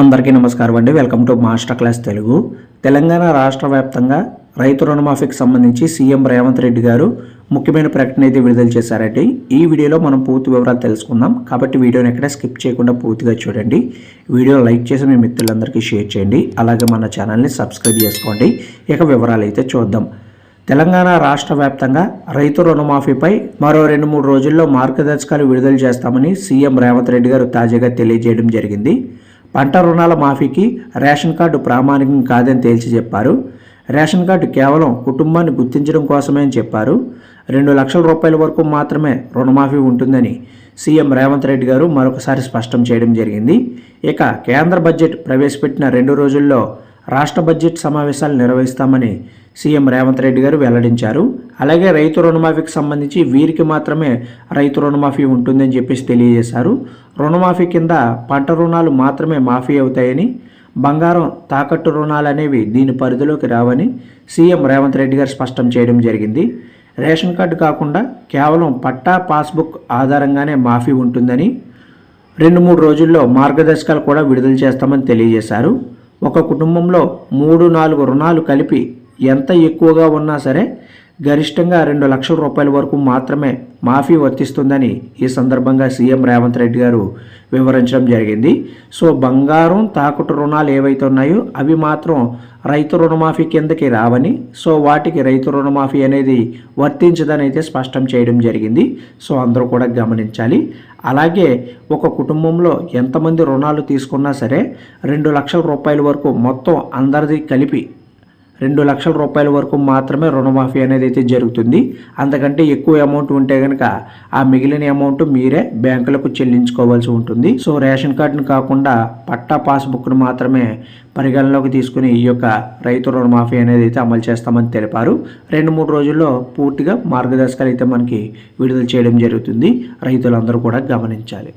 అందరికీ నమస్కారం అండి. Welcome to master class Telugu. Telangana రాష్ట్ర వ్యాప్తంగా రైతు రుణమాఫీకి సంబంధించి సీఎం రేవంత్ రెడ్డి గారు ముఖ్యమైన ప్రకటన అయితే విడుదల చేశారండి. ఈ వీడియోలో మనం పూర్తి వివరాలు తెలుసుకుందాం. కాబట్టి వీడియోని ఎక్కడ స్కిప్ చేయకుండా పూర్తిగా చూడండి. వీడియో లైక్ చేసి మీ మిత్రులందరికీ షేర్ చేయండి. అలాగే మన ఛానల్ని సబ్స్క్రైబ్ చేసుకోండి. ఇక వివరాలు అయితే చూద్దాం. తెలంగాణ రాష్ట్ర వ్యాప్తంగా రైతు రుణమాఫీపై మరో 2-3 రోజుల్లో మార్గదర్శకాలు విడుదల చేస్తామని సీఎం రేవంత్ రెడ్డి గారు తాజాగా తెలియజేయడం జరిగింది. పంట రుణాల మాఫీకి రేషన్ కార్డు ప్రామాణికం కాదని తేల్చి చెప్పారు. రేషన్ కార్డు కేవలం కుటుంబాన్ని గుర్తించడం కోసమే అని చెప్పారు. 2 లక్షల రూపాయల వరకు మాత్రమే రుణమాఫీ ఉంటుందని సీఎం రేవంత్ రెడ్డి గారు మరొకసారి స్పష్టం చేయడం జరిగింది. ఇక కేంద్ర బడ్జెట్ ప్రవేశపెట్టిన 2 రోజుల్లో రాష్ట్ర బడ్జెట్ సమావేశాలు నిర్వహిస్తామని సీఎం రేవంత్ రెడ్డి గారు వెల్లడించారు. అలాగే రైతు రుణమాఫీకి సంబంధించి వీరికి మాత్రమే రైతు రుణమాఫీ ఉంటుందని చెప్పేసి తెలియజేశారు. రుణమాఫీ కింద పంట రుణాలు మాత్రమే మాఫీ అవుతాయని, బంగారం తాకట్టు రుణాలు అనేవి దీని పరిధిలోకి రావని సీఎం రేవంత్ రెడ్డి గారు స్పష్టం చేయడం జరిగింది. రేషన్ కార్డు కాకుండా కేవలం పట్టా పాస్బుక్ ఆధారంగానే మాఫీ ఉంటుందని 2-3 రోజుల్లో మార్గదర్శకాలు కూడా విడుదల చేస్తామని తెలియజేశారు. ఒక కుటుంబంలో 3-4 రుణాలు కలిపి ఎంత ఎక్కువగా ఉన్నా సరే గరిష్టంగా 2 లక్షల రూపాయల వరకు మాత్రమే మాఫీ వర్తిస్తుందని ఈ సందర్భంగా సీఎం రేవంత్ రెడ్డి గారు వివరించడం జరిగింది. సో బంగారం తాకట్టు రుణాలు ఏవైతే ఉన్నాయో అవి మాత్రం రైతు రుణమాఫీ కిందకి రావని, సో వాటికి రైతు రుణమాఫీ అనేది వర్తించదని అయితే స్పష్టం చేయడం జరిగింది. సో అందరూ కూడా గమనించాలి. అలాగే ఒక కుటుంబంలో ఎంతమంది రుణాలు తీసుకున్నా సరే 2 లక్షల రూపాయల వరకు మొత్తం అందరిది కలిపి 2 లక్షల రూపాయల వరకు మాత్రమే రుణమాఫీ అనేది అయితే జరుగుతుంది. అంతకంటే ఎక్కువ అమౌంట్ ఉంటే కనుక ఆ మిగిలిన అమౌంట్ మీరే బ్యాంకులకు చెల్లించుకోవాల్సి ఉంటుంది. సో రేషన్ కార్డును కాకుండా పట్టా పాస్బుక్ను మాత్రమే పరిగణలోకి తీసుకుని ఈ యొక్క రైతు రుణమాఫీ అనేది అయితే అమలు చేస్తామని తెలిపారు. 2-3 రోజుల్లో పూర్తిగా మార్గదర్శకాలు అయితే మనకి విడుదల చేయడం జరుగుతుంది. రైతులందరూ కూడా గమనించాలి.